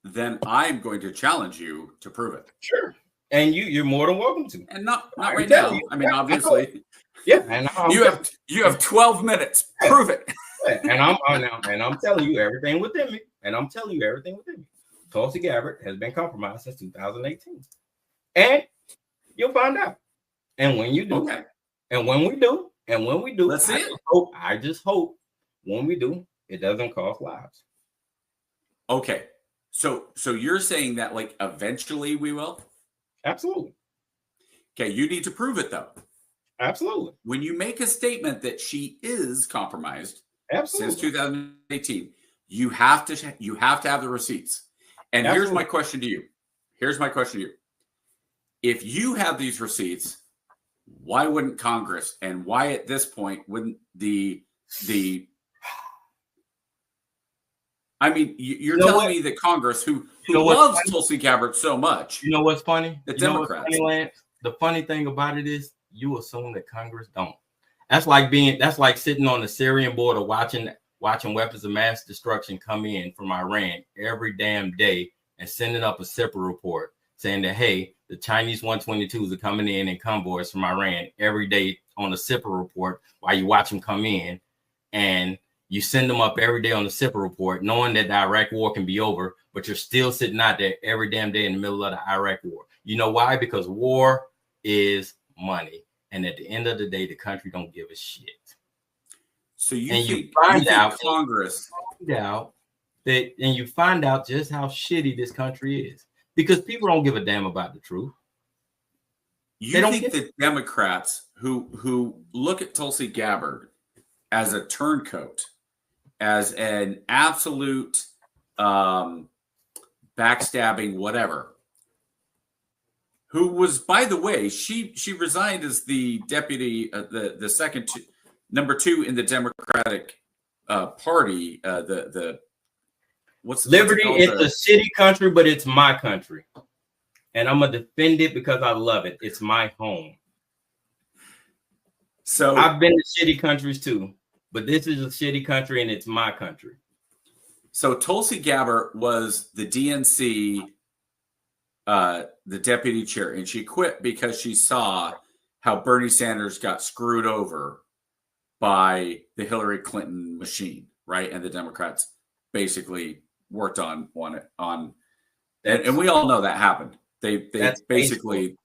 Then I'm going to challenge you to prove it. Sure. And you're more than welcome to. And not right now. I mean, obviously. Yeah. And you have 12 minutes. Prove it. And I'm telling you everything within me. Tulsi Gabbard has been compromised since 2018. And you'll find out. And when you do, and when we do, let's see it. I just hope when we do, it doesn't cost lives. Okay. So you're saying that like eventually we will? Absolutely. Okay, you need to prove it though. Absolutely. When you make a statement that she is compromised since 2018, you have to have the receipts. And here's my question to you. If you have these receipts, why wouldn't Congress, and why at this point wouldn't I mean, you're telling me that Congress, who loves Tulsi Gabbard so much. You know what's funny? The Democrats. Funny, Lance? The funny thing about it is you assume that Congress don't. That's like sitting on the Syrian border watching weapons of mass destruction come in from Iran every damn day and sending up a SIPR report saying that, hey, the Chinese 122s are coming in convoys from Iran every day on the SIPR report while you watch them come in. And you send them up every day on the SIPR report, knowing that the Iraq war can be over, but you're still sitting out there every damn day in the middle of the Iraq war. You know why? Because war is money. And at the end of the day, the country don't give a shit. So you find out just how shitty this country is. Because people don't give a damn about the truth. You think that Democrats who look at Tulsi Gabbard as a turncoat, as an absolute backstabbing whatever, who was, by the way, she resigned as the deputy, the second number 2 in the Democratic Party. What's Liberty? what's It's a shitty country, but it's my country, and I'm gonna defend it because I love it. It's my home. So I've been to shitty countries too, but this is a shitty country, and it's my country. So Tulsi Gabbard was the DNC, the deputy chair, and she quit because she saw how Bernie Sanders got screwed over by the Hillary Clinton machine, right? And the Democrats basically worked on it, and we all know that happened. They basically,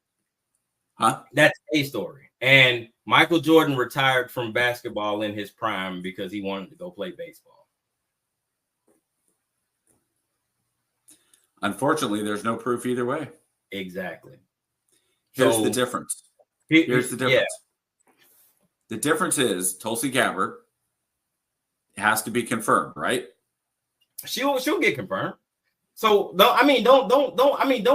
That's a story. And Michael Jordan retired from basketball in his prime because he wanted to go play baseball. Unfortunately, there's no proof either way. Exactly. Here's the difference. Here's the difference. Yeah. The difference is Tulsi Gabbard has to be confirmed, right? She'll get confirmed. So don't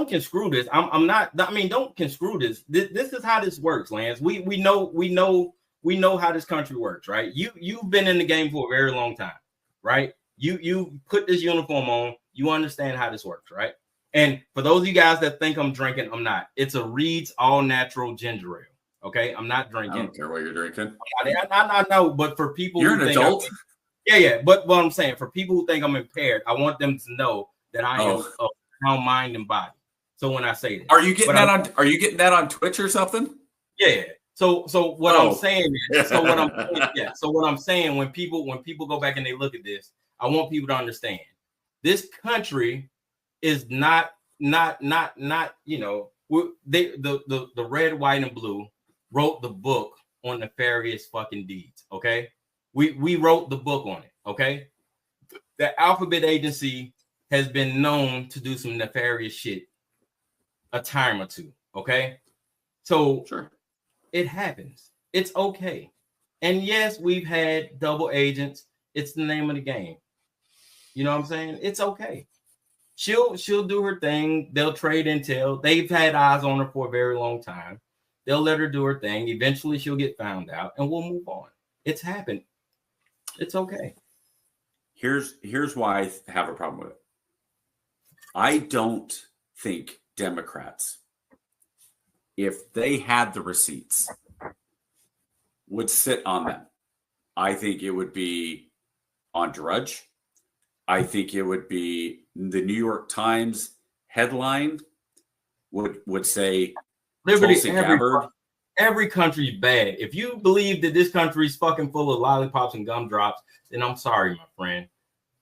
construe this. Don't construe this. This is how this works, Lance. We know how this country works, right? You've been in the game for a very long time, right? You put this uniform on. You understand how this works, right? And for those of you guys that think I'm drinking, I'm not. It's a Reed's all natural ginger ale. Okay, I'm not drinking. I don't care what you're drinking. I know, but for people, you're an adult. Yeah. But what I'm saying, for people who think I'm impaired, I want them to know that I am of sound mind and body. So when I say that, are you getting that on? Are you getting that on Twitch or something? Yeah. So what I'm saying is, So what I'm saying, when people go back and they look at this, I want people to understand this country is not. You know, the red, white, and blue wrote the book on nefarious fucking deeds. Okay, we wrote the book on it. Okay, the Alphabet Agency has been known to do some nefarious shit a time or two. Okay, so sure, it happens. It's okay. And yes, we've had double agents. It's the name of the game. You know what I'm saying? It's okay. She'll do her thing. They'll trade intel. They've had eyes on her for a very long time. They'll let her do her thing. Eventually, she'll get found out, and we'll move on. It's happened. It's okay. Here's why I have a problem with it. I don't think Democrats, if they had the receipts, would sit on them. I think it would be on Drudge. I think it would be the New York Times headline would say Liberty. Every country's bad. If you believe that this country's fucking full of lollipops and gumdrops, then I'm sorry, my friend.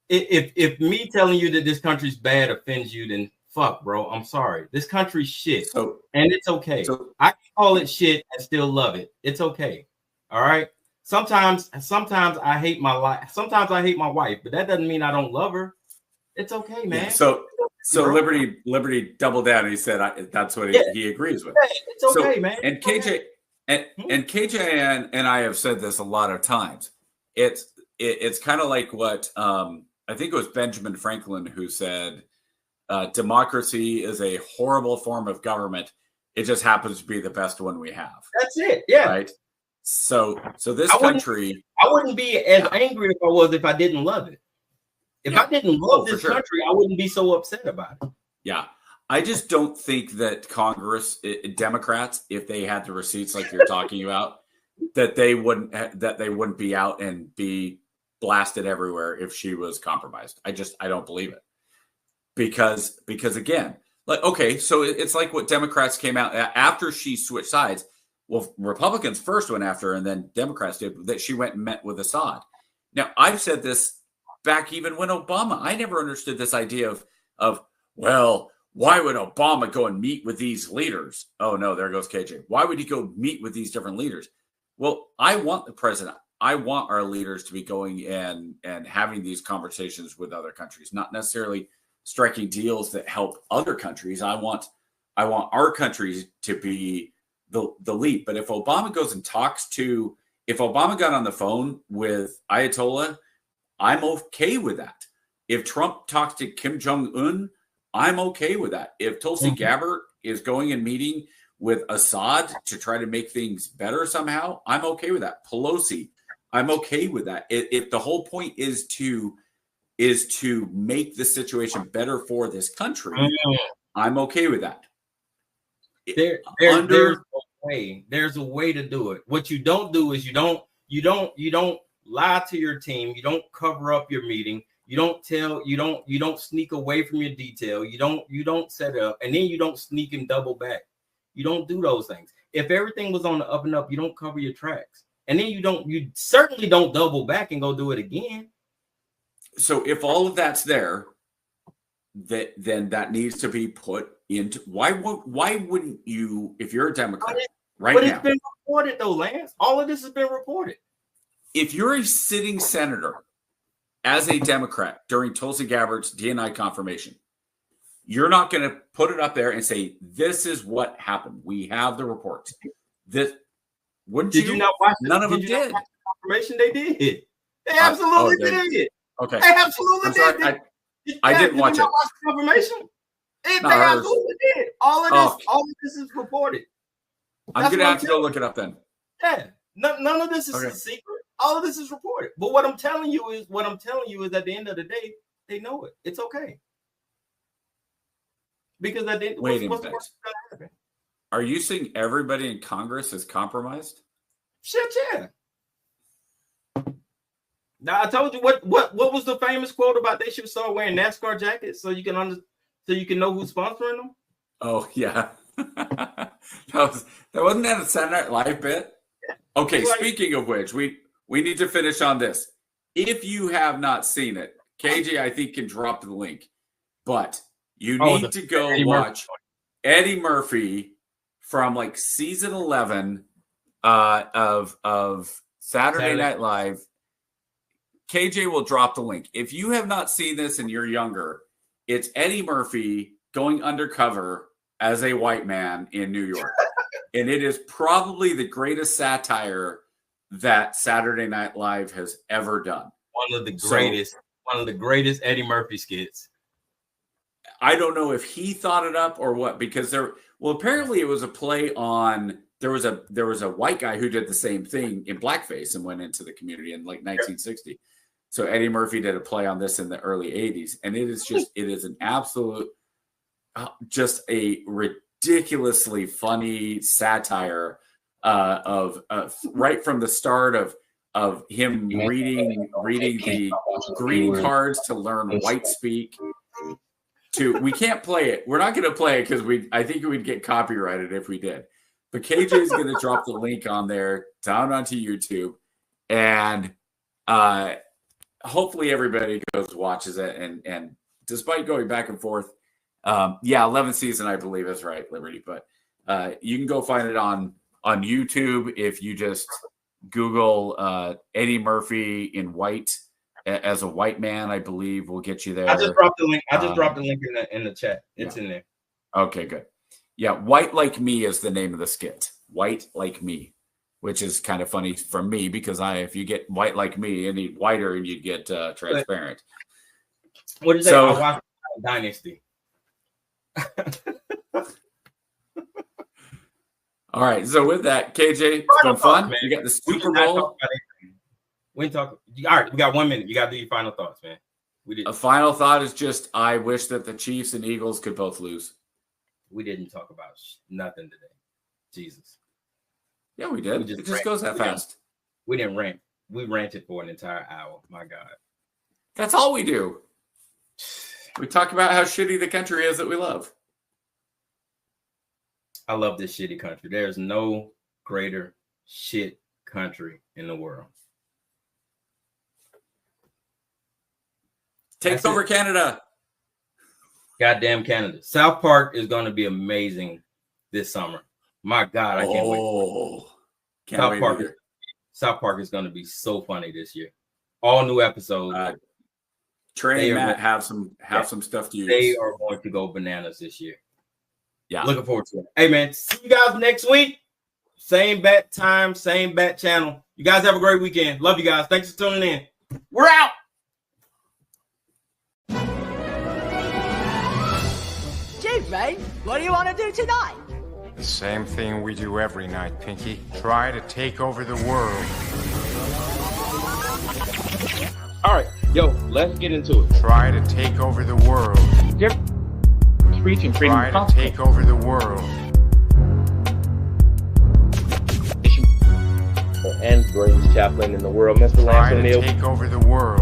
If me telling you that this country's bad offends you, then fuck, bro. I'm sorry. This country's shit, and it's okay. I can call it shit and still love it. It's okay. All right. Sometimes I hate my life. Sometimes I hate my wife, but that doesn't mean I don't love her. It's okay, man. Yeah, so Liberty doubled down and he said that's what he agrees with. Yeah, it's okay, man. And KJ and KJ and I have said this a lot of times. It's kind of like what I think it was Benjamin Franklin who said, democracy is a horrible form of government. It just happens to be the best one we have. That's it. Yeah. Right. So this country, I wouldn't be as angry if I didn't love it. If I didn't love this country, I wouldn't be so upset about it. Yeah. I just don't think that Congress, Democrats, if they had the receipts like you're talking about, that they wouldn't be out and be blasted everywhere if she was compromised. I don't believe it. Because again, like, okay, so it's like what Democrats came out after she switched sides. Well, Republicans first went after her, and then Democrats did. That she went and met with Assad. Now, I've said this back even when Obama. I never understood this idea of well, why would Obama go and meet with these leaders? Oh no, there goes KJ. Why would he go meet with these different leaders? Well, I want the president. I want our leaders to be going and having these conversations with other countries, not necessarily striking deals that help other countries. I want our countries to be the lead. But if Obama goes and talks to If Obama got on the phone with Ayatollah, I'm okay with that. If Trump talks to Kim Jong-un, I'm okay with that. If Tulsi Gabbard is going and meeting with Assad to try to make things better somehow, I'm okay with that. Pelosi, I'm okay with that. If the whole point is to make the situation better for this country, I'm okay with that. There's a way to do it. What you don't do is you don't lie to your team. You don't cover up your meeting. You don't sneak away from your detail. You don't set it up, and then you don't sneak and double back. You don't do those things. If everything was on the up and up, you don't cover your tracks. And then you certainly don't double back and go do it again. So if all of that's there, then that needs to be put into why wouldn't you, if you're a Democrat right now? But it's been reported though, Lance. All of this has been reported. If you're a sitting senator as a Democrat during Tulsi Gabbard's DNI confirmation, you're not going to put it up there and say, this is what happened. We have the reports. Did you not watch None of them did. Confirmation they did. They absolutely did. Okay. They absolutely did. I didn't watch it. Watch the confirmation. They absolutely did. All of this is reported. I'm going to have to go look it up then. Yeah. None of this is a secret. All of this is reported. But what I'm telling you is at the end of the day, they know it. It's okay. Because at the end, wait a minute. Are you saying everybody in Congress is compromised? Shit, yeah. Now I told you what was the famous quote about they should start wearing NASCAR jackets so you can know who's sponsoring them? Oh yeah. that wasn't that a Saturday Night Live bit? Okay, speaking of which, we need to finish on this. If you have not seen it, KJ, I think, can drop the link. But you need to go watch Eddie Murphy from like season 11 of Saturday Night Live. KJ will drop the link. If you have not seen this and you're younger, it's Eddie Murphy going undercover as a white man in New York. And it is probably the greatest satire that Saturday Night Live has ever done. One of the greatest Eddie Murphy skits. I don't know if he thought it up or what, because apparently it was a play on, there was a white guy who did the same thing in blackface and went into the community in like 1960. So Eddie Murphy did a play on this in the early 80s. And it is an absolute, just a ridiculously funny satire of right from the start of him reading the greeting cards to learn white speak. We can't play it. We're not going to play it because I think we'd get copyrighted if we did. But KJ is going to drop the link on there down onto YouTube, and hopefully everybody goes watches it. And despite going back and forth, 11th season I believe is right, Liberty. But you can go find it on YouTube if you just Google Eddie Murphy in white. As a white man, I believe will get you there. I just dropped the link. In the chat. It's in there. Okay, good. Yeah, White Like Me is the name of the skit. White Like Me, which is kind of funny for me because if you get white like me, any whiter and you'd get transparent. What did you say? I watched Dynasty. All right. So with that, KJ, it's been fun. Man. You got the Super Bowl. We talk. All right, we got 1 minute. You got to do your final thoughts, man. We did. A final thought is just I wish that the Chiefs and Eagles could both lose. We didn't talk about nothing today. Jesus. Yeah, we did. It just goes that fast. We didn't rant. We ranted for an entire hour. My God. That's all we do. We talk about how shitty the country is that we love. I love this shitty country. There's no greater shit country in the world. Take over Canada. Goddamn Canada. South Park is going to be amazing this summer. My God, I can't wait. South Park is going to be so funny this year. All new episodes. Trey and Matt have some stuff to use. They are going to go bananas this year. Yeah. Looking forward to it. Hey, man, see you guys next week. Same bat time, same bat channel. You guys have a great weekend. Love you guys. Thanks for tuning in. We're out. Chief Ray, what do you want to do tonight? The same thing we do every night, Pinky. Try to take over the world. All right, yo, let's get into it. Try to take over the world. Speech and freedom Try of to conscience. take over the world. And greatest chaplain in the world, Mr. Try Lance to O'Neill. take over the world.